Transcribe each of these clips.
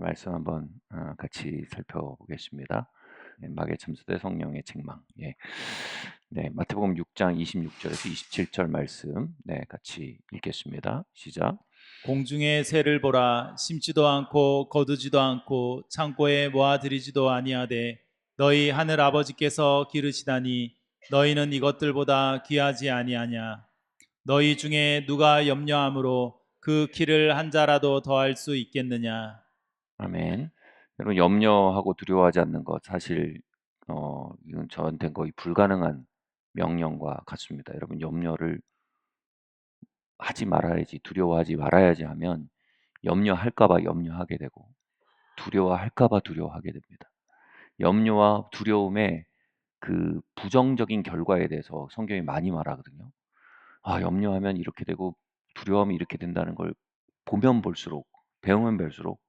말씀 한번 같이 살펴보겠습니다. 마귀의 참소대 성령의 책망. 마태복음 6장 26절에서 27절 말씀 같이 읽겠습니다. 시작. 공중의 새를 보라. 심지도 않고 거두지도 않고 창고에 모아들이지도 아니하되 너희 하늘 아버지께서 기르시다니 너희는 이것들보다 귀하지 아니하냐. 너희 중에 누가 염려함으로 그 키를 한 자라도 더할 수 있겠느냐. 아멘. 여러분, 염려하고 두려워하지 않는 것, 사실 이건 저한테는 거의 불가능한 명령과 같습니다. 여러분, 염려를 하지 말아야지, 두려워하지 말아야지 하면 염려할까 봐 염려하게 되고 두려워할까 봐 두려워하게 됩니다. 염려와 두려움의 그 부정적인 결과에 대해서 성경이 많이 말하거든요. 염려하면 이렇게 되고 두려워하면 이렇게 된다는 걸 보면 볼수록, 배우면 배울수록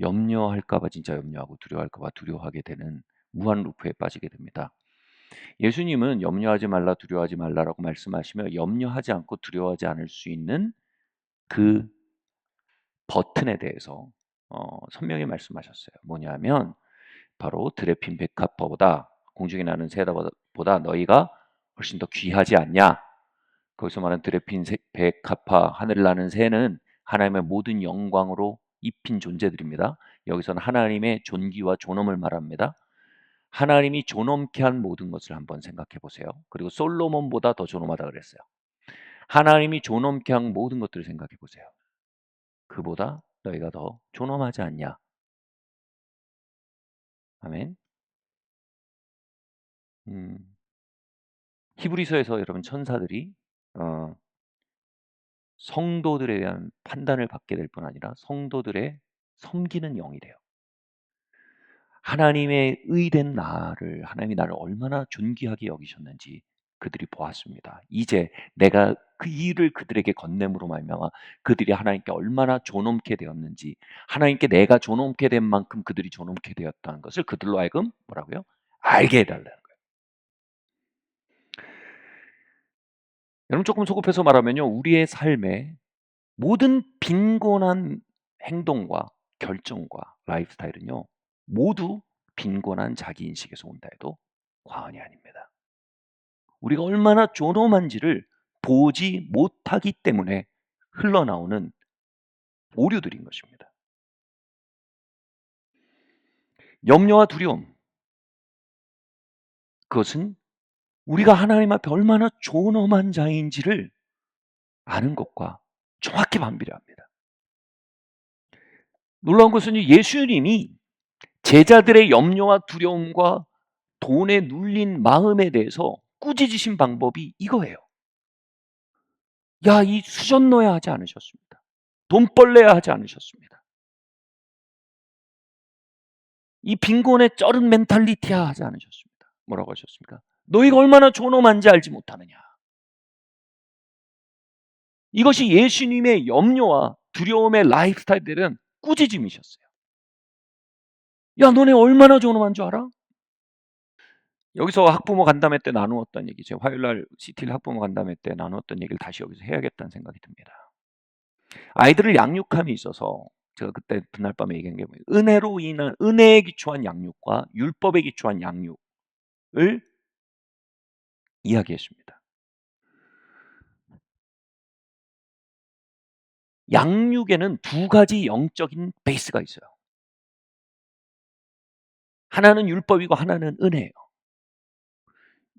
염려할까 봐 진짜 염려하고 두려워할까 봐 두려워하게 되는 무한 루프에 빠지게 됩니다. 예수님은 염려하지 말라, 두려워하지 말라라고 말씀하시며 염려하지 않고 두려워하지 않을 수 있는 그 버튼에 대해서 선명히 말씀하셨어요. 뭐냐면 바로 들에 핀 백합화보다 공중에 나는 새보다 너희가 훨씬 더 귀하지 않냐. 거기서 말하는 들에 핀 백합화, 하늘 나는 새는 하나님의 모든 영광으로 입힌 존재들입니다. 여기서는 하나님의 존귀와 존엄을 말합니다. 하나님이 존엄케 한 모든 것을 한번 생각해 보세요. 그리고 솔로몬보다 더 존엄하다 그랬어요. 하나님이 존엄케 한 모든 것들을 생각해 보세요. 그보다 너희가 더 존엄하지 않냐. 아멘. 히브리서에서 여러분 천사들이 성도들에 대한 판단을 받게 될 뿐 아니라 성도들의 섬기는 영이 돼요. 하나님의 의된 나를, 하나님이 나를 얼마나 존귀하게 여기셨는지 그들이 보았습니다. 이제 내가 그 일을 그들에게 건냄으로 말미암아 그들이 하나님께 얼마나 존엄케 되었는지, 하나님께 내가 존엄케 된 만큼 그들이 존엄케 되었다는 것을 그들로 하여금 뭐라고요? 알게 해달라는 거예요. 여러분, 조금 소급해서 말하면요, 우리의 삶에 모든 빈곤한 행동과 결정과 라이프스타일은요, 모두 빈곤한 자기인식에서 온다 해도 과언이 아닙니다. 우리가 얼마나 존엄한지를 보지 못하기 때문에 흘러나오는 오류들인 것입니다. 염려와 두려움, 그것은 우리가 하나님 앞에 얼마나 존엄한 자인지를 아는 것과 정확히 반비례합니다. 놀라운 것은 예수님이 제자들의 염려와 두려움과 돈에 눌린 마음에 대해서 꾸짖으신 방법이 이거예요. 야, 이 수전 넣어야 하지 않으셨습니다. 돈벌 내야 하지 않으셨습니다. 이 빈곤에 쩔은 멘탈리티야 하지 않으셨습니다. 뭐라고 하셨습니까? 너희가 얼마나 존엄한지 알지 못하느냐. 이것이 예수님의 염려와 두려움의 라이프스타일들은 꾸짖음이셨어요. 야, 너네 얼마나 존엄한 줄 알아? 여기서 학부모 간담회 때 나누었던 얘기죠. 화요일날 CTL 학부모 간담회 때 나누었던 얘기를 다시 여기서 해야겠다는 생각이 듭니다. 아이들을 양육함에 있어서 제가 그때 그날 밤에 얘기한 게 뭐예요? 은혜로 인한 은혜에 기초한 양육과 율법에 기초한 양육을 이야기했습니다. 양육에는 두 가지 영적인 베이스가 있어요. 하나는 율법이고 하나는 은혜예요.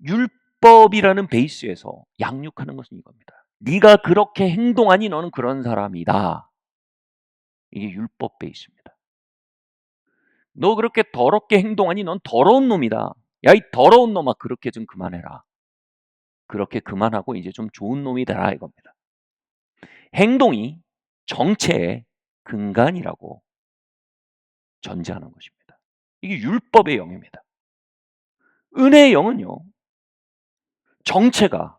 율법이라는 베이스에서 양육하는 것은 이겁니다. 네가 그렇게 행동하니 너는 그런 사람이다. 이게 율법 베이스입니다. 너 그렇게 더럽게 행동하니 넌 더러운 놈이다. 야, 이 더러운 놈아, 그렇게 좀 그만해라. 그렇게 그만하고 이제 좀 좋은 놈이 되라 이겁니다. 행동이 정체의 근간이라고 전제하는 것입니다. 이게 율법의 영입니다. 은혜의 영은요, 정체가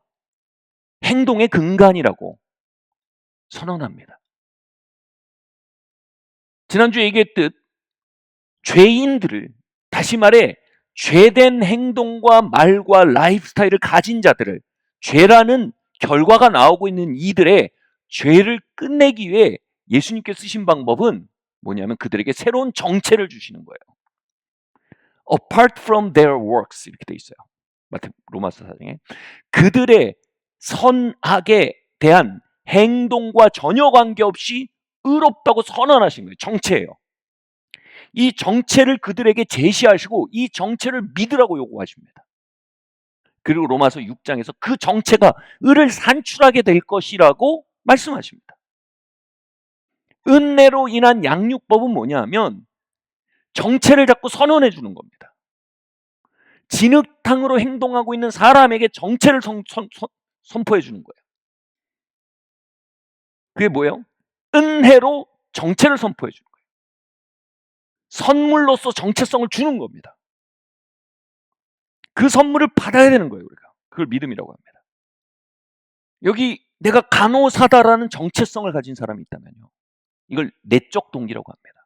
행동의 근간이라고 선언합니다. 지난주에 얘기했듯 죄인들을, 다시 말해 죄된 행동과 말과 라이프스타일을 가진 자들을, 죄라는 결과가 나오고 있는 이들의 죄를 끝내기 위해 예수님께 쓰신 방법은 뭐냐면 그들에게 새로운 정체를 주시는 거예요. Apart from their works 이렇게 돼 있어요. 로마서 4장에 그들의 선악에 대한 행동과 전혀 관계없이 의롭다고 선언하신 거예요. 정체예요. 이 정체를 그들에게 제시하시고 이 정체를 믿으라고 요구하십니다. 그리고 로마서 6장에서 그 정체가 의를 산출하게 될 것이라고 말씀하십니다. 은혜로 인한 양육법은 뭐냐면 정체를 자꾸 선언해 주는 겁니다. 진흙탕으로 행동하고 있는 사람에게 정체를 선포해 주는 거예요. 그게 뭐예요? 은혜로 정체를 선포해 주는 거예요. 선물로서 정체성을 주는 겁니다. 그 선물을 받아야 되는 거예요, 우리가. 그걸 믿음이라고 합니다. 여기 내가 간호사다라는 정체성을 가진 사람이 있다면요. 이걸 내적 동기라고 합니다.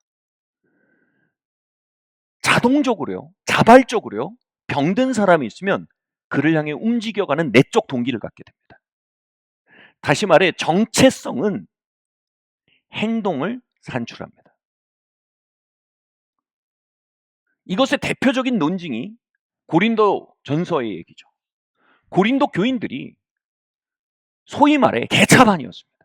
자동적으로요, 자발적으로요, 병든 사람이 있으면 그를 향해 움직여가는 내적 동기를 갖게 됩니다. 다시 말해 정체성은 행동을 산출합니다. 이것의 대표적인 논증이 고린도 전서의 얘기죠. 고린도 교인들이 소위 말해 개차반이었습니다.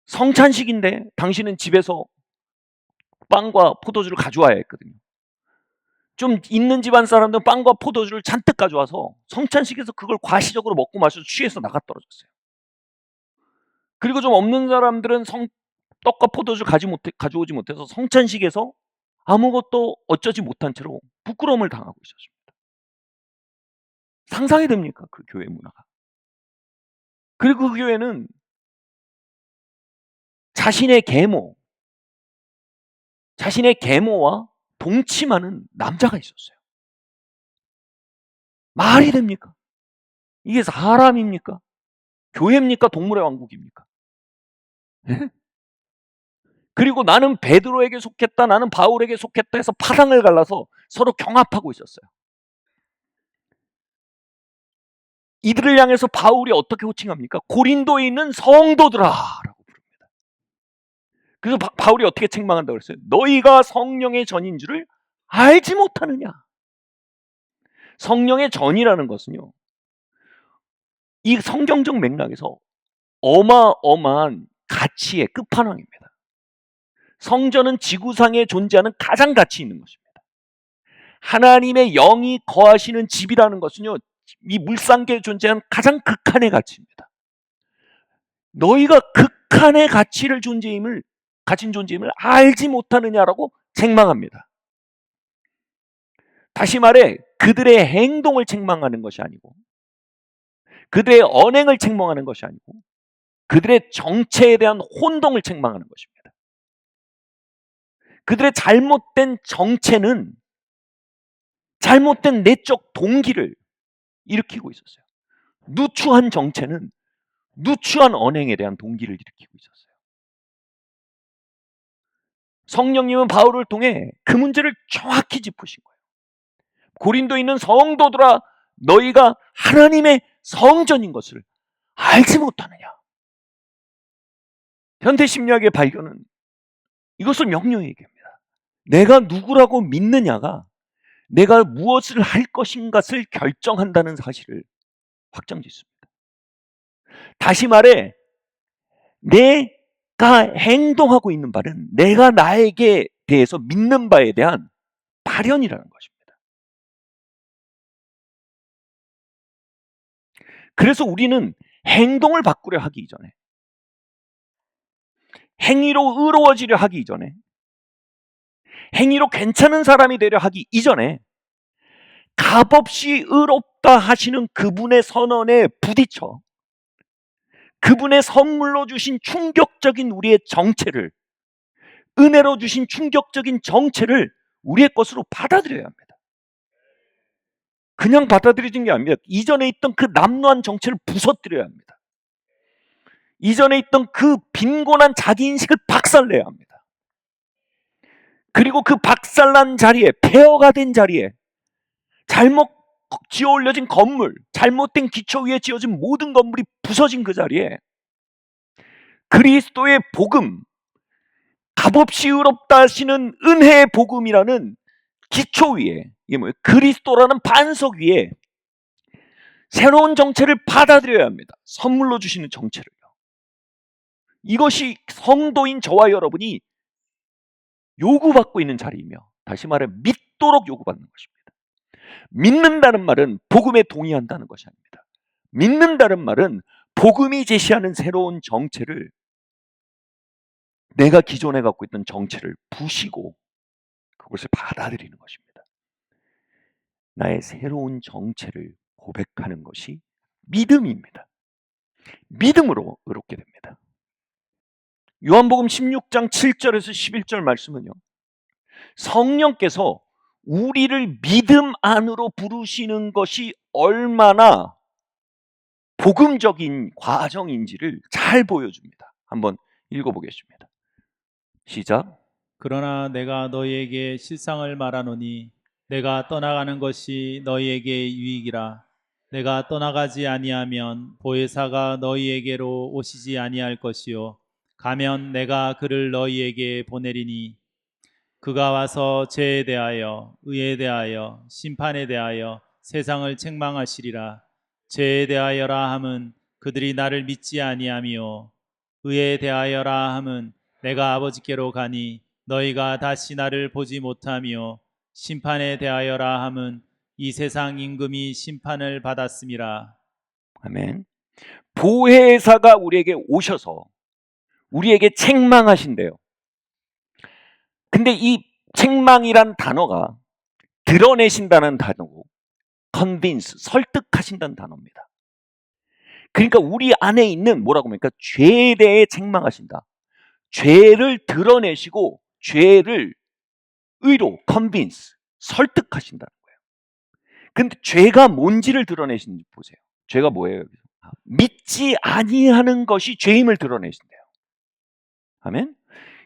성찬식인데 당신은 집에서 빵과 포도주를 가져와야 했거든요. 좀 있는 집안 사람들은 빵과 포도주를 잔뜩 가져와서 성찬식에서 그걸 과시적으로 먹고 마셔서 취해서 나가 떨어졌어요. 그리고 좀 없는 사람들은 떡과 포도주를 가져오지 못해서 성찬식에서 아무것도 어쩌지 못한 채로 부끄러움을 당하고 있었습니다. 상상이 됩니까? 그 교회 문화가. 그리고 그 교회는 자신의 계모와 동침하는 남자가 있었어요. 말이 됩니까? 이게 사람입니까? 교회입니까? 동물의 왕국입니까? 그리고 나는 베드로에게 속했다, 나는 바울에게 속했다 해서 파당을 갈라서 서로 경합하고 있었어요. 이들을 향해서 바울이 어떻게 호칭합니까? 고린도에 있는 성도들아라고 부릅니다. 그래서 바울이 어떻게 책망한다고 그랬어요? 너희가 성령의 전인 줄을 알지 못하느냐? 성령의 전이라는 것은요, 이 성경적 맥락에서 어마어마한 가치의 끝판왕입니다. 성전은 지구상에 존재하는 가장 가치 있는 것입니다. 하나님의 영이 거하시는 집이라는 것은요, 이 물상계에 존재하는 가장 극한의 가치입니다. 너희가 극한의 가치를 가진 존재임을 알지 못하느냐라고 책망합니다. 다시 말해 그들의 행동을 책망하는 것이 아니고, 그들의 언행을 책망하는 것이 아니고, 그들의 정체에 대한 혼동을 책망하는 것입니다. 그들의 잘못된 정체는 잘못된 내적 동기를 일으키고 있었어요. 누추한 정체는 누추한 언행에 대한 동기를 일으키고 있었어요. 성령님은 바울을 통해 그 문제를 정확히 짚으신 거예요. 고린도에 있는 성도들아, 너희가 하나님의 성전인 것을 알지 못하느냐? 현대 심리학의 발견은 이것을 명료히 얘기합니다. 내가 누구라고 믿느냐가 내가 무엇을 할 것인가를 결정한다는 사실을 확정짓습니다. 다시 말해 내가 행동하고 있는 바는 내가 나에게 대해서 믿는 바에 대한 발현이라는 것입니다. 그래서 우리는 행동을 바꾸려 하기 이전에, 행위로 의로워지려 하기 이전에, 행위로 괜찮은 사람이 되려 하기 이전에 값없이 의롭다 하시는 그분의 선언에 부딪혀 그분의 선물로 주신 충격적인 우리의 정체를, 은혜로 주신 충격적인 정체를 우리의 것으로 받아들여야 합니다. 그냥 받아들이는 게 아닙니다. 이전에 있던 그 남루한 정체를 부서뜨려야 합니다. 이전에 있던 그 빈곤한 자기인식을 박살내야 합니다. 그리고 그 박살난 자리에, 폐허가 된 자리에, 잘못 지어 올려진 건물, 잘못된 기초 위에 지어진 모든 건물이 부서진 그 자리에 그리스도의 복음, 값없이 의롭다 하시는 은혜의 복음이라는 기초 위에, 이게 뭐예요? 그리스도라는 반석 위에 새로운 정체를 받아들여야 합니다. 선물로 주시는 정체를요. 이것이 성도인 저와 여러분이 요구받고 있는 자리이며, 다시 말해 믿도록 요구받는 것입니다. 믿는다는 말은 복음에 동의한다는 것이 아닙니다. 믿는다는 말은 복음이 제시하는 새로운 정체를, 내가 기존에 갖고 있던 정체를 부시고 그것을 받아들이는 것입니다. 나의 새로운 정체를 고백하는 것이 믿음입니다. 믿음으로 의롭게 됩니다. 요한복음 16장 7절에서 11절 말씀은요, 성령께서 우리를 믿음 안으로 부르시는 것이 얼마나 복음적인 과정인지를 잘 보여줍니다. 한번 읽어보겠습니다. 시작. 그러나 내가 너희에게 실상을 말하노니 내가 떠나가는 것이 너희에게 유익이라. 내가 떠나가지 아니하면 보혜사가 너희에게로 오시지 아니할 것이요 가면 내가 그를 너희에게 보내리니 그가 와서 죄에 대하여 의에 대하여 심판에 대하여 세상을 책망하시리라. 죄에 대하여라 함은 그들이 나를 믿지 아니하며 의에 대하여라 함은 내가 아버지께로 가니 너희가 다시 나를 보지 못하며 심판에 대하여라 함은 이 세상 임금이 심판을 받았음이라. 아멘. 보혜사가 우리에게 오셔서 우리에게 책망하신대요. 근데 이 책망이란 단어가 드러내신다는 단어고, convince, 설득하신다는 단어입니다. 그러니까 우리 안에 있는 뭐라고 합니까? 죄에 대해 책망하신다. 죄를 드러내시고 죄를 의로, convince, 설득하신다는 거예요. 근데 죄가 뭔지를 드러내시는지 보세요. 죄가 뭐예요? 믿지 아니하는 것이 죄임을 드러내신대요. 아멘?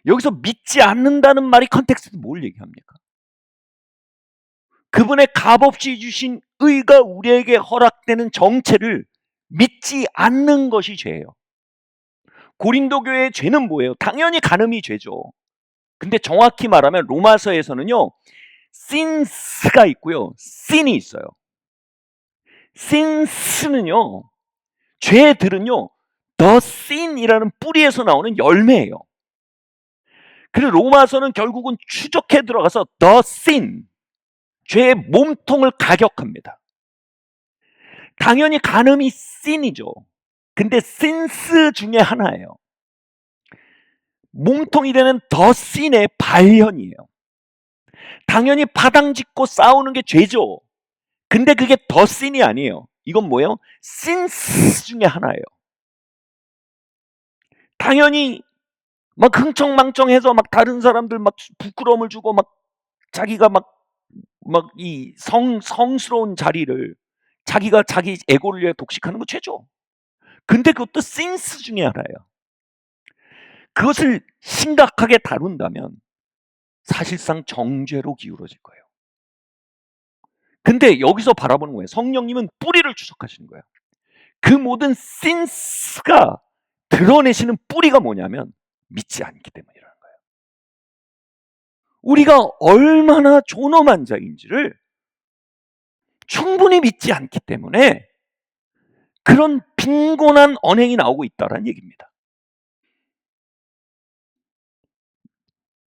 여기서 믿지 않는다는 말이 컨텍스트 뭘 얘기합니까? 그분의 값없이 주신 의가 우리에게 허락되는 정체를 믿지 않는 것이 죄예요. 고린도 교회의 죄는 뭐예요? 당연히 간음이 죄죠. 근데 정확히 말하면 로마서에서는요, sins가 있고요, sin이 있어요. sins는요, 죄들은요, the sin이라는 뿌리에서 나오는 열매예요. 그래서 로마서는 결국은 추적해 들어가서 the sin, 죄의 몸통을 가격합니다. 당연히 간음이 sin이죠. 근데 sins 중에 하나예요. 몸통이 되는 the sin의 발현이에요. 당연히 파당 짓고 싸우는 게 죄죠. 근데 그게 the sin이 아니에요. 이건 뭐예요? sins 중에 하나예요. 당연히 막 흥청망청해서 막 다른 사람들 막 부끄러움을 주고 막 자기가 막 이 성스러운 자리를 자기가 자기 에고를 위해 독식하는 거 죄죠. 근데 그것도 sins 중에 하나예요. 그것을 심각하게 다룬다면 사실상 정죄로 기울어질 거예요. 근데 여기서 바라보는 거예요. 성령님은 뿌리를 추적하시는 거예요. 그 모든 sins가 드러내시는 뿌리가 뭐냐면 믿지 않기 때문이라는 거예요. 우리가 얼마나 존엄한 자인지를 충분히 믿지 않기 때문에 그런 빈곤한 언행이 나오고 있다는 얘기입니다.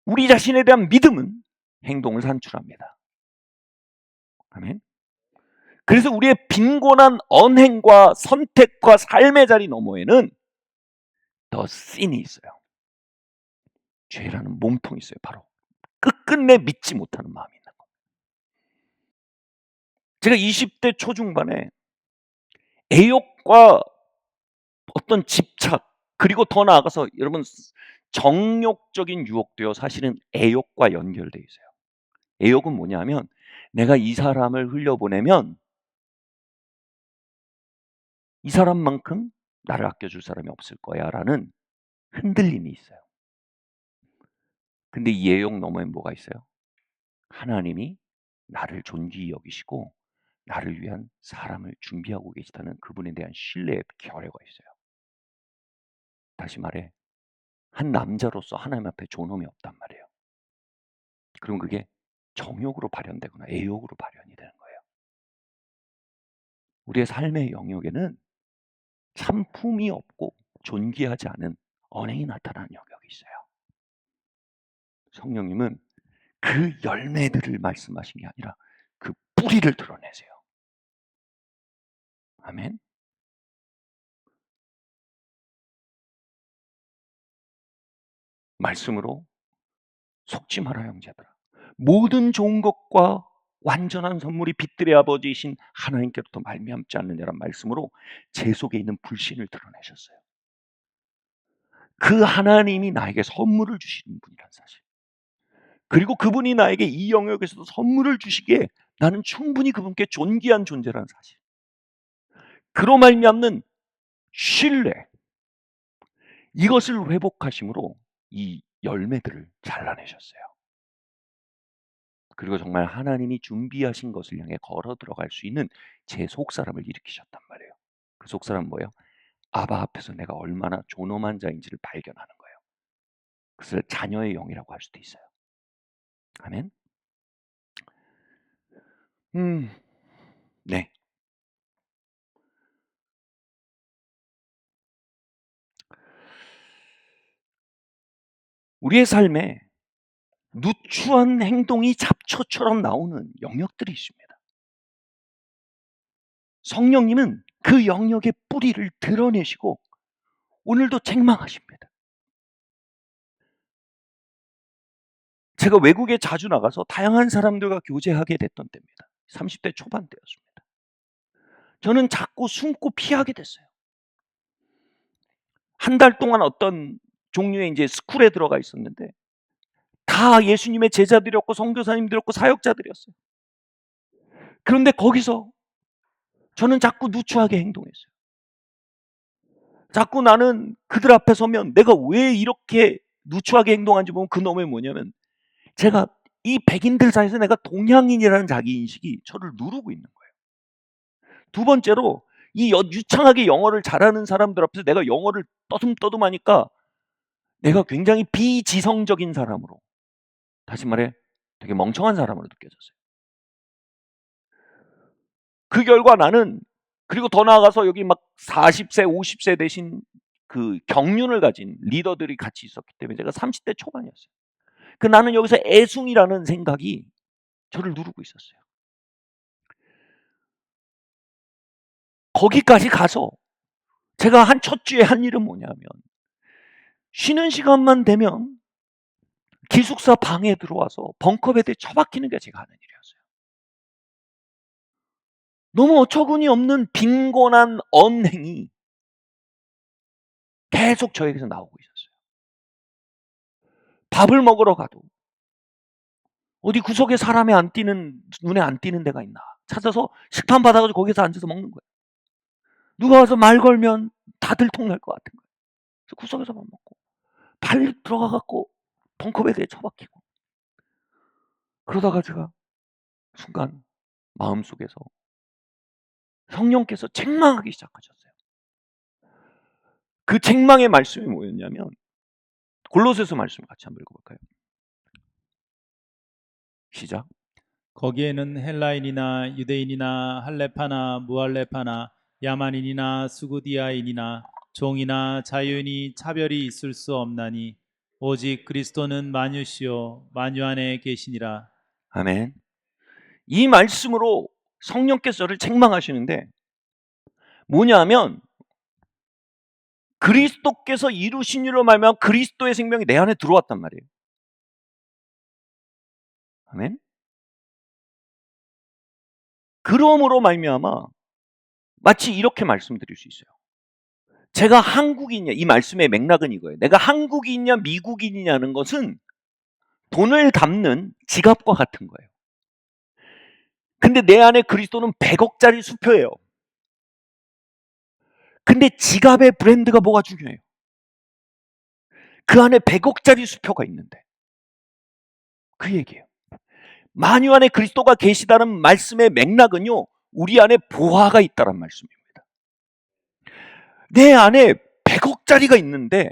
우리 자신에 대한 믿음은 행동을 산출합니다. 아멘. 그래서 우리의 빈곤한 언행과 선택과 삶의 자리 너머에는 더 sin이 있어요. 죄라는 몸통이 있어요. 바로 끝끝내 믿지 못하는 마음이 있는 거예요. 제가 20대 초중반에 애욕과 어떤 집착, 그리고 더 나아가서 여러분 정욕적인 유혹도요, 사실은 애욕과 연결돼 있어요. 애욕은 뭐냐면 내가 이 사람을 흘려보내면 이 사람만큼 나를 아껴줄 사람이 없을 거야 라는 흔들림이 있어요. 근데 이 애욕 너머엔 뭐가 있어요? 하나님이 나를 존귀히 여기시고 나를 위한 사람을 준비하고 계시다는 그분에 대한 신뢰의 결여가 있어요. 다시 말해 한 남자로서 하나님 앞에 존엄이 없단 말이에요. 그럼 그게 정욕으로 발현되거나 애욕으로 발현이 되는 거예요. 우리의 삶의 영역에는 참 품이 없고 존귀하지 않은 언행이 나타나는 영역이 있어요. 성령님은 그 열매들을 말씀하신 게 아니라 그 뿌리를 드러내세요. 아멘. 말씀으로 속지 마라 형제들아. 모든 좋은 것과 완전한 선물이 빛들의 아버지이신 하나님께로부터 말미암지 않느냐란 말씀으로 제 속에 있는 불신을 드러내셨어요. 그 하나님이 나에게 선물을 주시는 분이란 사실. 그리고 그분이 나에게 이 영역에서도 선물을 주시기에 나는 충분히 그분께 존귀한 존재라는 사실. 그로 말미암는 신뢰, 이것을 회복하심으로 이 열매들을 잘라내셨어요. 그리고 정말 하나님이 준비하신 것을 향해 걸어 들어갈 수 있는 제 속사람을 일으키셨단 말이에요. 그 속사람은 뭐예요? 아바 앞에서 내가 얼마나 존엄한 자인지를 발견하는 거예요. 그것을 자녀의 영이라고 할 수도 있어요. 아멘. 네. 우리의 삶에 누추한 행동이 잡초처럼 나오는 영역들이 있습니다. 성령님은 그 영역의 뿌리를 드러내시고 오늘도 책망하십니다. 제가 외국에 자주 나가서 다양한 사람들과 교제하게 됐던 때입니다. 30대 초반 때였습니다. 저는 자꾸 숨고 피하게 됐어요. 한 달 동안 어떤 종류의 이제 스쿨에 들어가 있었는데 다 예수님의 제자들이었고 선교사님들이었고 사역자들이었어요. 그런데 거기서 저는 자꾸 누추하게 행동했어요. 자꾸 나는 그들 앞에 서면 내가 왜 이렇게 누추하게 행동하는지 보면 그 놈이 뭐냐면 제가 이 백인들 사이에서 내가 동양인이라는 자기인식이 저를 누르고 있는 거예요. 두 번째로 이 유창하게 영어를 잘하는 사람들 앞에서 내가 영어를 떠듬떠듬하니까 내가 굉장히 비지성적인 사람으로, 다시 말해 되게 멍청한 사람으로 느껴졌어요. 그 결과 나는, 그리고 더 나아가서 여기 막 40세 50세 되신 그 경륜을 가진 리더들이 같이 있었기 때문에 제가 30대 초반이었어요. 그 나는 여기서 애숭이라는 생각이 저를 누르고 있었어요. 거기까지 가서 제가 한 첫 주에 한 일은 뭐냐면 쉬는 시간만 되면 기숙사 방에 들어와서 벙커베드에 처박히는 게 제가 하는 일이었어요. 너무 어처구니 없는 빈곤한 언행이 계속 저에게서 나오고 있었어요. 밥을 먹으러 가도 어디 구석에 사람이 안 띄는, 눈에 안 띄는 데가 있나 찾아서 식판 받아가지고 거기서 앉아서 먹는 거예요. 누가 와서 말 걸면 다 들통날 것 같은 거예요. 그래서 구석에서만 먹고 빨리 들어가갖고 벙커베드에 처박히고, 그러다가 제가 순간 마음속에서 성령께서 책망하기 시작하셨어요. 그 책망의 말씀이 뭐였냐면 골로새서 말씀 같이 한번 읽어볼까요? 시작. 거기에는 헬라인이나 유대인이나 할레파나 무할레파나 야만인이나 수구디아인이나 종이나 자유인이 차별이 있을 수 없나니 오직 그리스도는 만유시요 만유 안에 계시니라. 아멘. 이 말씀으로 성령께서 저를 책망하시는데 뭐냐 하면 그리스도께서 이루신 일로 말미암아 그리스도의 생명이 내 안에 들어왔단 말이에요. 아멘. 그러므로 말미암아 마치 이렇게 말씀드릴 수 있어요. 제가 한국인이냐, 이 말씀의 맥락은 이거예요. 내가 한국인이냐 미국인이냐는 것은 돈을 담는 지갑과 같은 거예요. 근데 내 안에 그리스도는 100억짜리 수표예요. 근데 지갑의 브랜드가 뭐가 중요해요? 그 안에 100억짜리 수표가 있는데, 그 얘기예요. 만유 안에 그리스도가 계시다는 말씀의 맥락은요, 우리 안에 보화가 있다는 말씀입니다. 내 안에 100억짜리가 있는데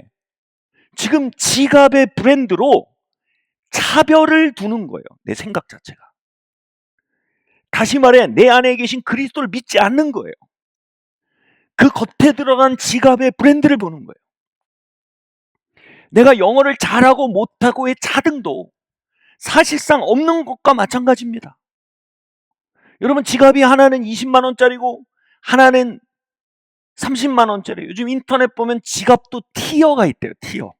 지금 지갑의 브랜드로 차별을 두는 거예요. 내 생각 자체가. 다시 말해 내 안에 계신 그리스도를 믿지 않는 거예요. 그 겉에 들어간 지갑의 브랜드를 보는 거예요. 내가 영어를 잘하고 못하고의 차등도 사실상 없는 것과 마찬가지입니다. 여러분, 지갑이 하나는 20만 원짜리고 하나는 30만 원짜리. 요즘 인터넷 보면 지갑도 티어가 있대요. 티어.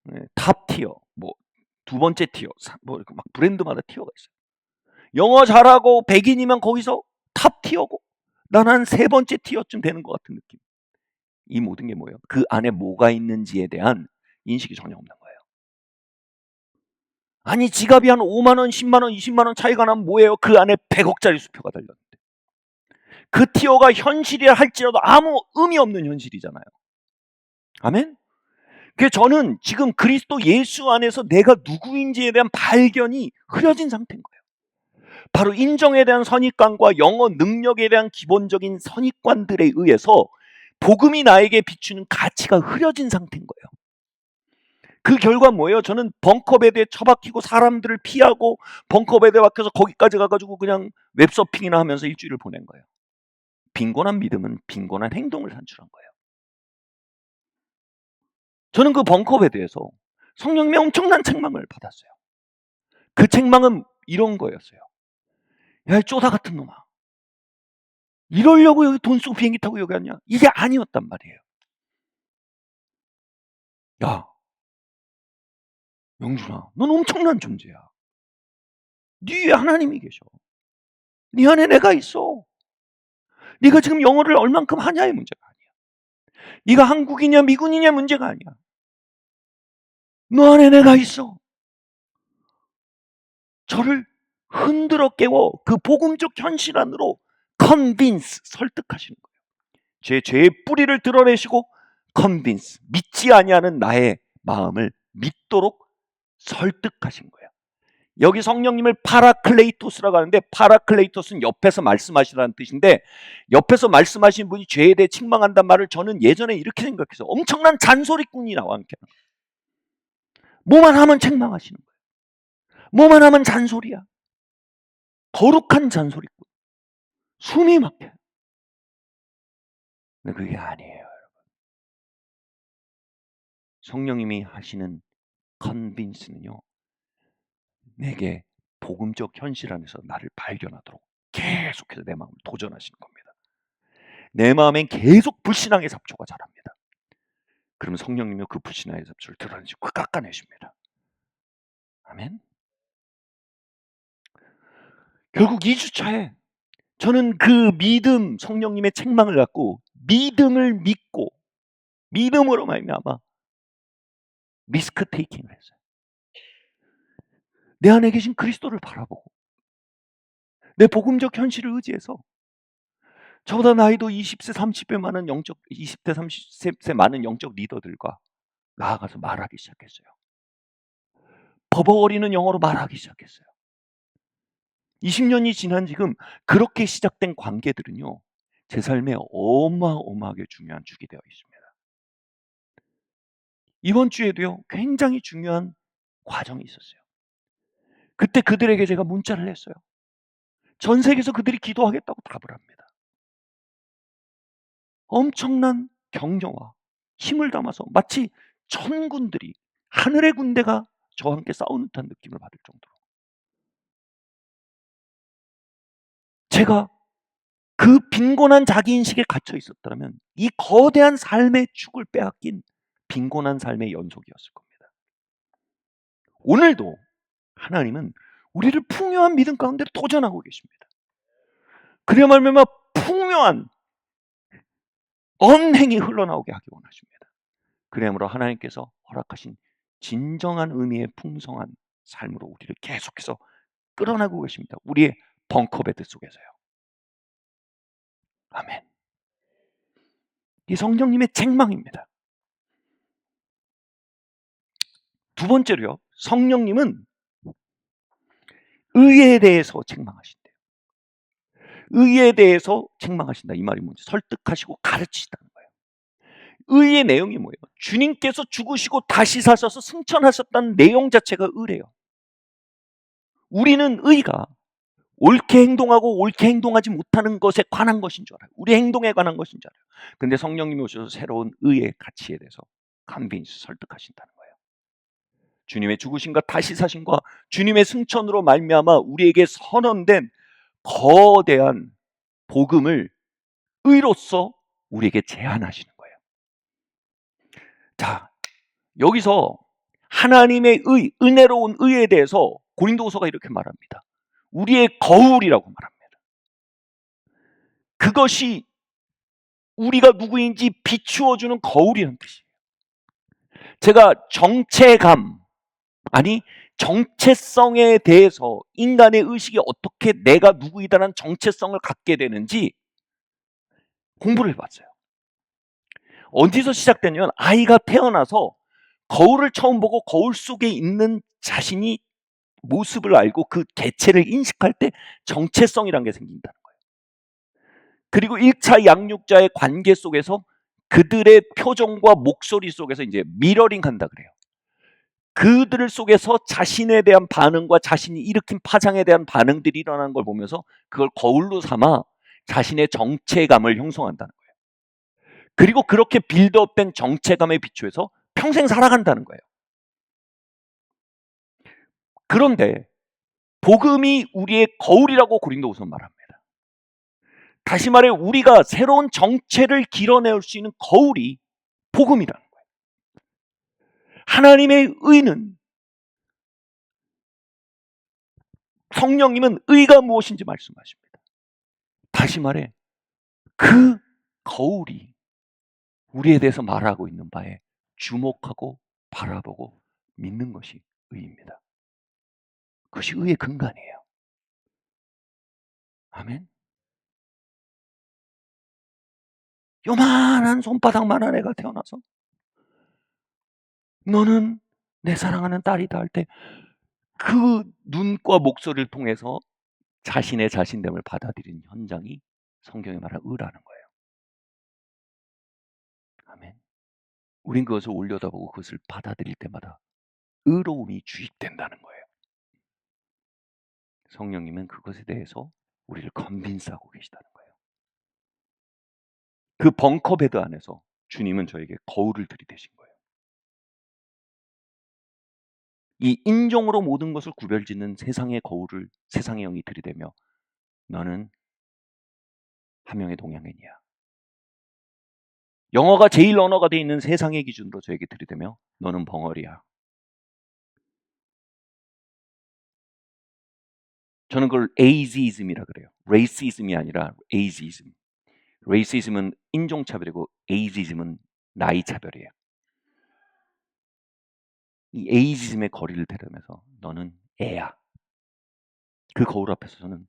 네, 탑 티어, 뭐 두 번째 티어, 뭐 이렇게 막 브랜드마다 티어가 있어요. 영어 잘하고 백인이면 거기서 탑 티어고, 난 한 세 번째 티어쯤 되는 것 같은 느낌. 이 모든 게 뭐예요? 그 안에 뭐가 있는지에 대한 인식이 전혀 없는 거예요. 아니, 지갑이 한 5만 원, 10만 원, 20만 원 차이가 나면 뭐예요? 그 안에 100억짜리 수표가 달렸는데. 그 티어가 현실이라 할지라도 아무 의미 없는 현실이잖아요. 아멘? 그래서 저는 지금 그리스도 예수 안에서 내가 누구인지에 대한 발견이 흐려진 상태인 거예요. 바로 인정에 대한 선입관과 영어 능력에 대한 기본적인 선입관들에 의해서 복음이 나에게 비추는 가치가 흐려진 상태인 거예요. 그 결과 뭐예요? 저는 벙커베드에 처박히고 사람들을 피하고 벙커베드에 박혀서 거기까지 가가지고 그냥 웹서핑이나 하면서 일주일을 보낸 거예요. 빈곤한 믿음은 빈곤한 행동을 산출한 거예요. 저는 그 벙커베드에서 성령님의 엄청난 책망을 받았어요. 그 책망은 이런 거였어요. 야, 이 쪼다 같은 놈아. 이러려고 여기 돈 쓰고 비행기 타고 여기 왔냐? 이게 아니었단 말이에요. 야, 영준아, 넌 엄청난 존재야. 네 위에 하나님이 계셔. 네 안에 내가 있어. 네가 지금 영어를 얼만큼 하냐의 문제가 아니야. 네가 한국이냐 미군이냐 문제가 아니야. 너 안에 내가 있어. 저를 흔들어 깨워 그 복음적 현실 안으로 convince, 설득하시는 거예요. 죄의 뿌리를 드러내시고 convince, 믿지 아니하는 나의 마음을 믿도록 설득하신 거예요. 여기 성령님을 파라클레이토스라고 하는데, 파라클레이토스는 옆에서 말씀하시라는 뜻인데, 옆에서 말씀하신 분이 죄에 대해 책망한단 말을 저는 예전에 이렇게 생각해서 엄청난 잔소리꾼이 나와 함께 뭐만 하면 책망하시는 거예요. 뭐만 하면 잔소리야. 거룩한 잔소리꾼. 숨이 막혀요. 근데 그게 아니에요, 여러분. 성령님이 하시는 컨빈스는요, 내게 복음적 현실 안에서 나를 발견하도록 계속해서 내 마음을 도전하시는 겁니다. 내 마음엔 계속 불신앙의 잡초가 자랍니다. 그러면 성령님이 그 불신앙의 잡초를 드러내시고 깎아내십니다. 아멘. 결국 2주차에 저는 그 믿음, 성령님의 책망을 갖고 믿음을 믿고 믿음으로 말미암아 리스크 테이킹을 했어요. 내 안에 계신 그리스도를 바라보고 내 복음적 현실을 의지해서 저보다 나이도 20세, 30세 많은 20대, 30세 많은 영적 리더들과 나아가서 말하기 시작했어요. 버벅거리는 영어로 말하기 시작했어요. 20년이 지난 지금 그렇게 시작된 관계들은요, 제 삶에 어마어마하게 중요한 축이 되어 있습니다. 이번 주에도요, 굉장히 중요한 과정이 있었어요. 그때 그들에게 제가 문자를 했어요. 전 세계에서 그들이 기도하겠다고 답을 합니다. 엄청난 격려와 힘을 담아서 마치 천군들이, 하늘의 군대가 저와 함께 싸우는 듯한 느낌을 받을 정도로 제가 그 빈곤한 자기인식에 갇혀 있었다면 이 거대한 삶의 축을 빼앗긴 빈곤한 삶의 연속이었을 겁니다. 오늘도 하나님은 우리를 풍요한 믿음 가운데 도전하고 계십니다. 그래야 말미암아 풍요한 언행이 흘러나오게 하기 원하십니다. 그러므로 하나님께서 허락하신 진정한 의미의 풍성한 삶으로 우리를 계속해서 끌어나가고 계십니다. 우리의 벙커베드 속에서요. 아멘. 이 성령님의 책망입니다. 두 번째로요, 성령님은 의에 대해서 책망하신대요. 의에 대해서 책망하신다. 이 말이 뭔지 설득하시고 가르치시다는 거예요. 의의 내용이 뭐예요? 주님께서 죽으시고 다시 사셔서 승천하셨다는 내용 자체가 의래요. 우리는 의가 옳게 행동하고 옳게 행동하지 못하는 것에 관한 것인 줄 알아요. 우리 행동에 관한 것인 줄 알아요. 근데 성령님이 오셔서 새로운 의의 가치에 대해서 컨빈스, 설득하신다는 거예요. 주님의 죽으심과 다시 사심과 주님의 승천으로 말미암아 우리에게 선언된 거대한 복음을 의로서 우리에게 제안하시는 거예요. 자, 여기서 하나님의 의, 은혜로운 의에 대해서 고린도후서가 이렇게 말합니다. 우리의 거울이라고 말합니다. 그것이 우리가 누구인지 비추어주는 거울이라는 뜻이에요. 제가 정체감, 아니 정체성에 대해서 인간의 의식이 어떻게 내가 누구이다라는 정체성을 갖게 되는지 공부를 해봤어요. 어디서 시작되냐면 아이가 태어나서 거울을 처음 보고 거울 속에 있는 자신이 모습을 알고 그 개체를 인식할 때 정체성이라는 게 생긴다는 거예요. 그리고 1차 양육자의 관계 속에서 그들의 표정과 목소리 속에서 이제 미러링 한다 그래요. 그들 속에서 자신에 대한 반응과 자신이 일으킨 파장에 대한 반응들이 일어나는 걸 보면서 그걸 거울로 삼아 자신의 정체감을 형성한다는 거예요. 그리고 그렇게 빌드업된 정체감에 비추어서 평생 살아간다는 거예요. 그런데 복음이 우리의 거울이라고 고린도후서는 말합니다. 다시 말해 우리가 새로운 정체를 길어낼 수 있는 거울이 복음이라는 거예요. 하나님의 의는, 성령님은 의가 무엇인지 말씀하십니다. 다시 말해 그 거울이 우리에 대해서 말하고 있는 바에 주목하고 바라보고 믿는 것이 의입니다. 그것이 의의 근간이에요. 아멘. 요만한 손바닥만한 애가 태어나서 너는 내 사랑하는 딸이다 할 때 그 눈과 목소리를 통해서 자신의 자신됨을 받아들이는 현장이 성경에 말하는 의라는 거예요. 아멘. 우린 그것을 올려다보고 그것을 받아들일 때마다 의로움이 주입된다는 거예요. 성령님은 그것에 대해서 우리를 컨빈스하고 계시다는 거예요. 그 벙커베드 안에서 주님은 저에게 거울을 들이대신 거예요. 이 인종으로 모든 것을 구별짓는 세상의 거울을 세상의 영이 들이대며 너는 한 명의 동양인이야. 영어가 제일 언어가 돼 있는 세상의 기준으로 저에게 들이대며 너는 벙어리야. 저는 그걸 에이지즘이라 그래요. 레이시즘이 아니라 에이지즘. 레이시즘은 인종차별이고 에이지즘은 나이차별이에요. 이 에이지즘의 거리를 대려면서 너는 애야. 그 거울 앞에서 저는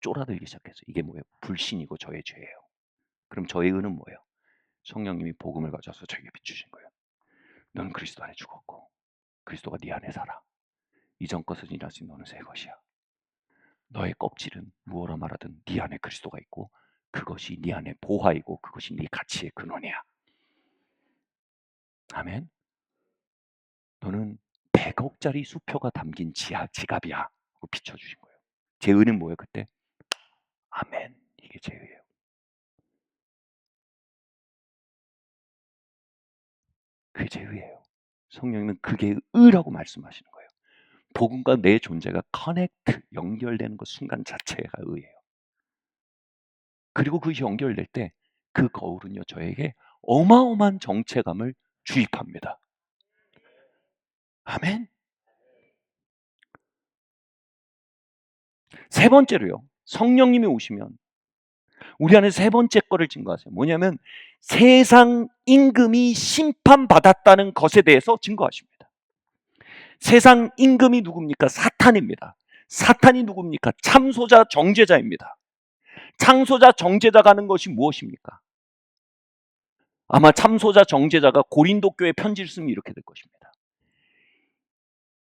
쫄아들기 시작했어요. 이게 뭐예요? 불신이고 저의 죄예요. 그럼 저의 의는 뭐예요? 성령님이 복음을 가져와서 저에게 비추신 거예요. 너는 그리스도 안에 죽었고 그리스도가 네 안에 살아. 이전 것은 일하시 너는 새 것이야. 너의 껍질은 무엇라 말하든 네 안에 그리스도가 있고 그것이 네 안에 보화이고 그것이 네 가치의 근원이야. 아멘. 너는 100억짜리 수표가 담긴 지갑이야. 하고 비춰주신 거예요. 제 의는 뭐예요 그때? 아멘. 이게 제 의예요. 그게 제 의예요. 성령님은 그게 의라고 말씀하시는 거예요. 복음과 내 존재가 커넥트, 연결되는 그 순간 자체가 의예요. 그리고 그 연결될 때 그 거울은요 저에게 어마어마한 정체감을 주입합니다. 아멘. 세 번째로요. 성령님이 오시면 우리 안에 세 번째 거를 증거하세요. 뭐냐면 세상 임금이 심판받았다는 것에 대해서 증거하십니다. 세상 임금이 누굽니까? 사탄입니다. 사탄이 누굽니까? 참소자 정죄자입니다. 참소자 정죄자가 하는 것이 무엇입니까? 아마 참소자 정죄자가 고린도 교회 편지를 쓰면 이렇게 될 것입니다.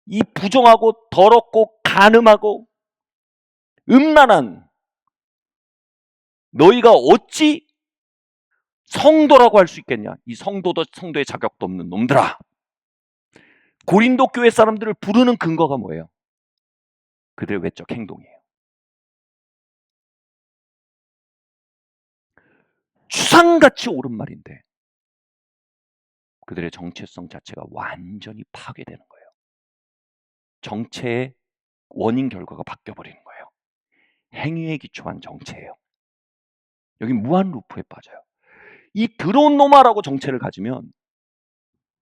이 부정하고 더럽고 간음하고 음란한 너희가 어찌 성도라고 할 수 있겠냐? 이 성도도 성도의 자격도 없는 놈들아. 고린도 교회 사람들을 부르는 근거가 뭐예요? 그들의 외적 행동이에요. 추상같이 옳은 말인데 그들의 정체성 자체가 완전히 파괴되는 거예요. 정체의 원인 결과가 바뀌어버리는 거예요. 행위에 기초한 정체예요. 여기 무한 루프에 빠져요. 이 더러운 놈아라고 정체를 가지면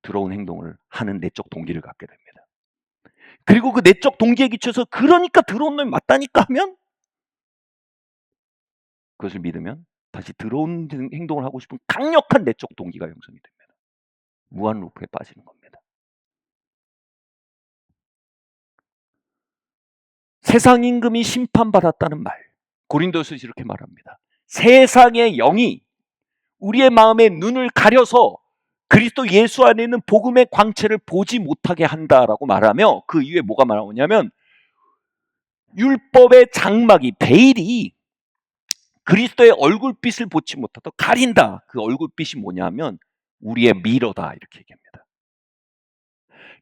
더러운 행동을 하는 내적 동기를 갖게 됩니다. 그리고 그 내적 동기에 기초해서 그러니까 더러운 놈이 맞다니까 하면 그것을 믿으면 다시 더러운 행동을 하고 싶은 강력한 내적 동기가 형성이 됩니다. 무한 루프에 빠지는 겁니다. 세상 임금이 심판받았다는 말, 고린도서에서 이렇게 말합니다. 세상의 영이 우리의 마음의 눈을 가려서 그리스도 예수 안에 있는 복음의 광채를 보지 못하게 한다라고 말하며 그 이후에 뭐가 나오냐면 율법의 장막이 베일이 그리스도의 얼굴빛을 보지 못하도록 가린다. 그 얼굴빛이 뭐냐면 우리의 미러다 이렇게 얘기합니다.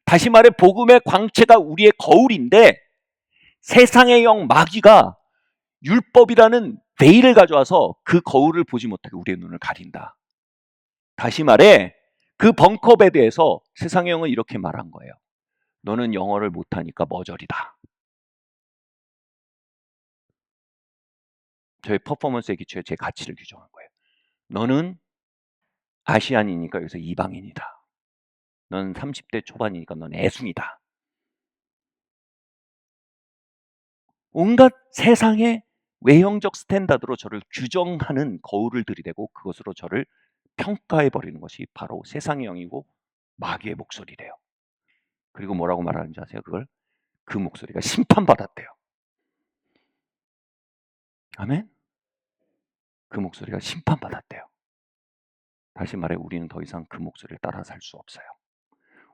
다시 말해 복음의 광채가 우리의 거울인데 세상의 영 마귀가 율법이라는 베일을 가져와서 그 거울을 보지 못하게 우리의 눈을 가린다. 다시 말해 그 벙커에 대해서 세상의 영은 이렇게 말한 거예요. 너는 영어를 못하니까 머저리다. 저의 퍼포먼스에 기초해 제 가치를 규정한 거예요. 너는 아시안이니까 여기서 이방인이다. 넌 30대 초반이니까 넌 애순이다. 온갖 세상의 외형적 스탠다드로 저를 규정하는 거울을 들이대고 그것으로 저를 평가해버리는 것이 바로 세상의 영이고 마귀의 목소리래요. 그리고 뭐라고 말하는지 아세요? 그걸? 그 목소리가 심판받았대요. 아멘? 그 목소리가 심판받았대요. 다시 말해 우리는 더 이상 그 목소리를 따라 살 수 없어요.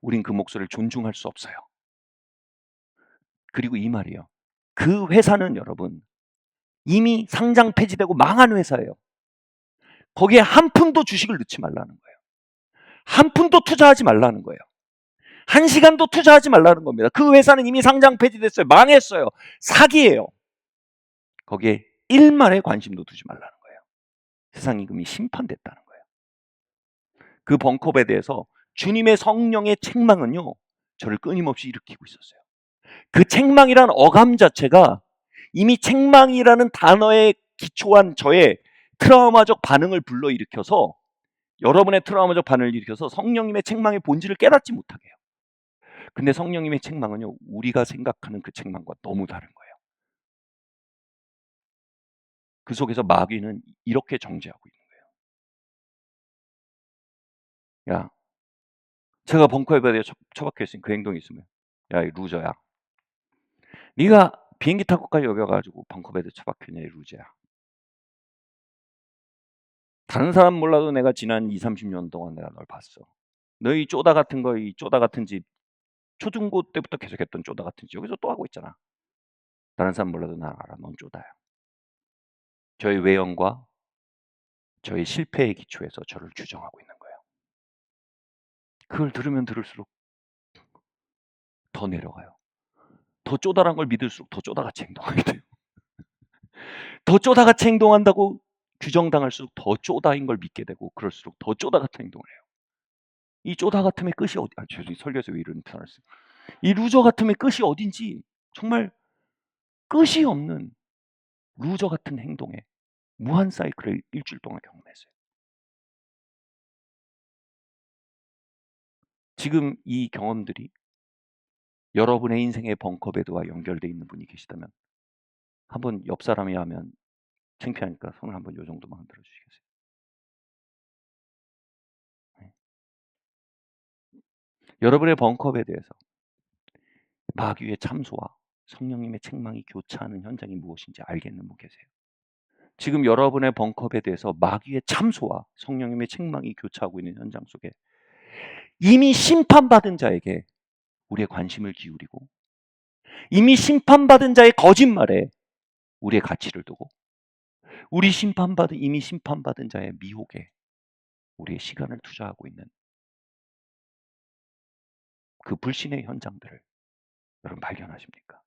우린 그 목소리를 존중할 수 없어요. 그리고 이 말이요. 그 회사는 여러분 이미 상장 폐지되고 망한 회사예요. 거기에 한 푼도 주식을 넣지 말라는 거예요. 한 푼도 투자하지 말라는 거예요. 한 시간도 투자하지 말라는 겁니다. 그 회사는 이미 상장 폐지됐어요. 망했어요. 사기예요. 거기에 일말의 관심도 두지 말라는 거예요. 세상 임금이 심판됐다는 거예요. 그 벙컵에 대해서 주님의 성령의 책망은요. 저를 끊임없이 일으키고 있었어요. 그 책망이란 어감 자체가 이미 책망이라는 단어에 기초한 저의 트라우마적 반응을 불러일으켜서 여러분의 트라우마적 반응을 일으켜서 성령님의 책망의 본질을 깨닫지 못하게 해요. 근데 성령님의 책망은요. 우리가 생각하는 그 책망과 너무 다른 거예요. 그 속에서 마귀는 이렇게 정죄하고 있는 거예요. 야, 제가 벙커에 대해 처박혀 있으니 그 행동이 있으면 야, 이 루저야. 네가 비행기 타고까지 여기 와가지고 벙커에 대해 처박혀있냐, 이 루저야. 다른 사람 몰라도 내가 지난 20-30년 동안 내가 널 봤어. 너희 쪼다 같은 거, 이 쪼다 같은 집 초중고 때부터 계속했던 쪼다 같은 집 여기서 또 하고 있잖아. 다른 사람 몰라도 난 알아. 넌 쪼다야. 저의 외형과 저의 실패의 기초에서 저를 규정하고 있는 거예요. 그걸 들으면 들을수록 더 내려가요. 더 쪼다란 걸 믿을수록 더 쪼다같이 행동하게 돼요. 더 쪼다같이 행동한다고 규정당할수록 더 쪼다인 걸 믿게 되고 그럴수록 더 쪼다같은 행동을 해요. 이 쪼다 같음의 끝이 어디? 죄송해요. 설교에서 왜 이런 표현을 써요? 이 루저 같음의 끝이 어딘지 정말 끝이 없는 루저 같은 행동에 무한 사이클을 일주일 동안 경험했어요. 지금 이 경험들이 여러분의 인생의 벙커베드와 연결되어 있는 분이 계시다면 한번 옆 사람이 하면 창피하니까 손을 한번 요 정도만 흔들어 주시겠어요? 네. 여러분의 벙커에 대해서 마귀의 참소와 성령님의 책망이 교차하는 현장이 무엇인지 알겠는 분 계세요? 지금 여러분의 벙컵에 대해서 마귀의 참소와 성령님의 책망이 교차하고 있는 현장 속에 이미 심판받은 자에게 우리의 관심을 기울이고 이미 심판받은 자의 거짓말에 우리의 가치를 두고 이미 심판받은 자의 미혹에 우리의 시간을 투자하고 있는 그 불신의 현장들을 여러분 발견하십니까?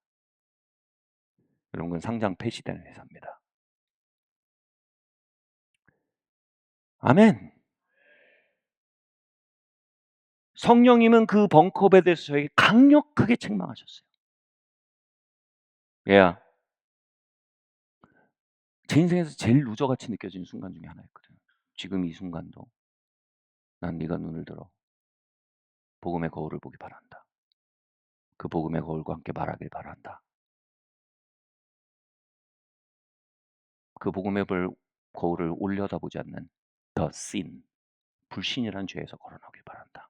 여러분, 그건 상장 폐지되는 회사입니다. 아멘. 성령님은 그 벙커에 대해서 저에게 강력하게 책망하셨어요. 얘야, 제 인생에서 제일 루저같이 느껴지는 순간 중에 하나였거든. 지금 이 순간도 난 네가 눈을 들어 복음의 거울을 보기 바란다. 그 복음의 거울과 함께 말하길 바란다. 그 복음의 거울을 올려다보지 않는 the sin, 불신이라는 죄에서 걸어나오길 바란다.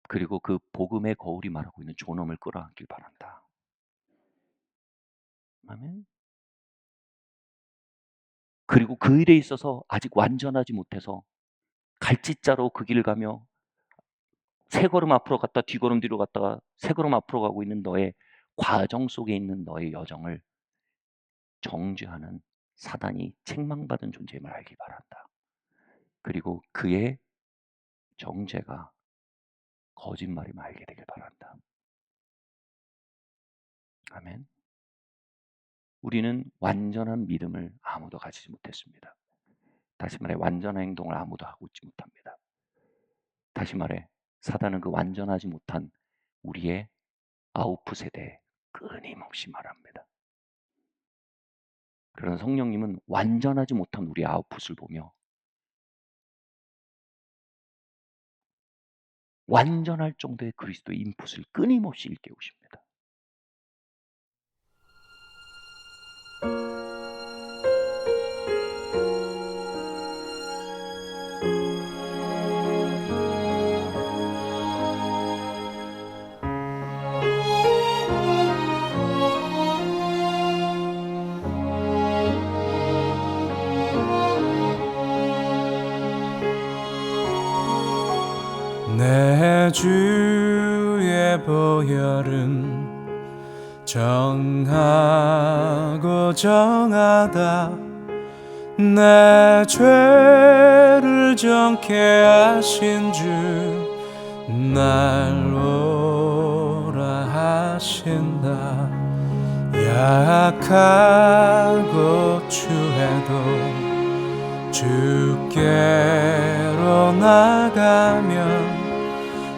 그리고 그 복음의 거울이 말하고 있는 존엄을 끌어안길 바란다. 아멘. 그리고 그 일에 있어서 아직 완전하지 못해서 갈짓자로 그 길을 가며 세 걸음 앞으로 갔다 뒤걸음 뒤로 갔다가 세 걸음 앞으로 가고 있는 너의 과정 속에 있는 너의 여정을 정죄하는 사단이 책망받은 존재임을 알기 바란다. 그리고 그의 정죄가 거짓말임을 알게 되길 바란다. 아멘. 우리는 완전한 믿음을 아무도 가지지 못했습니다. 다시 말해 완전한 행동을 아무도 하고 있지 못합니다. 다시 말해 사단은 그 완전하지 못한 우리의 아웃풋에 대해 끊임없이 말합니다. 그러나 성령님은 완전하지 못한 우리의 아웃풋을 보며 완전할 정도의 그리스도의 인풋을 끊임없이 일깨우십니다. 내 주의 보혈은 정하고 정하다 내 죄를 정케 하신 주 날 오라 하신다 약하고 추해도 주께로 나가면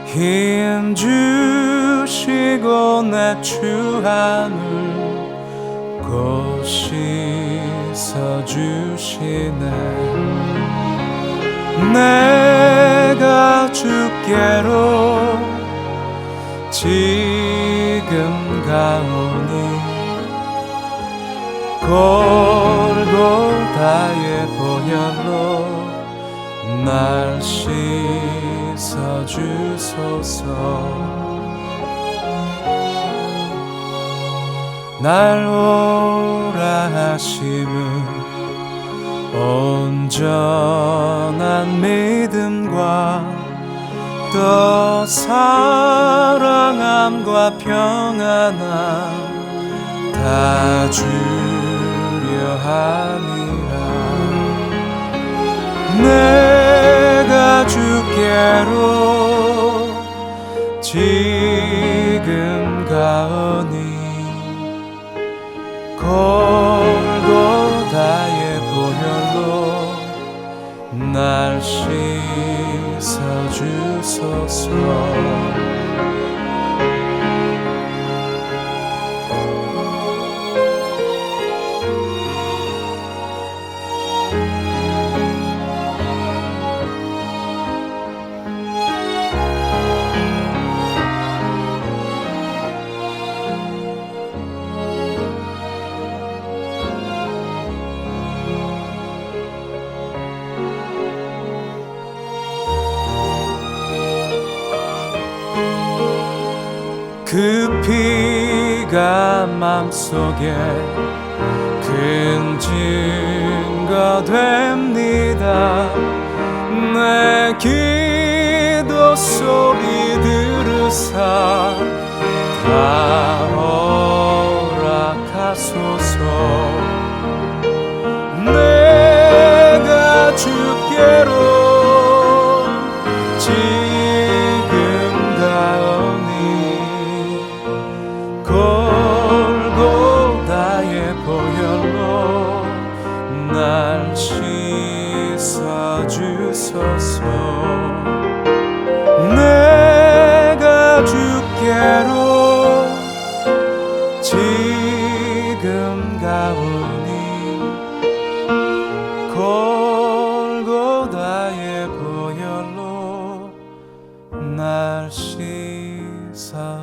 힘 주시고 내 주함을 곧 씻어주시네 내가 주께로 지금 가오니 골고다의 보혈로 날 씻어주소서 날 오라 하심은 온전한 믿음과 또 사랑함과 평안함 다 주려 함이라 내가 주께로 지금 가오니 골고다의 보혈로 날 씻어주소서 그 피가 맘속에 큰 증거 됩니다 내 기도 소리 들으사 다 허락하소서 내가 주께 주께로 지금 가오니 골고다의 보혈로 날 씻어주소서. 내가 주께로 지금 가오니 골고다의 보혈로 날 씻어주소서.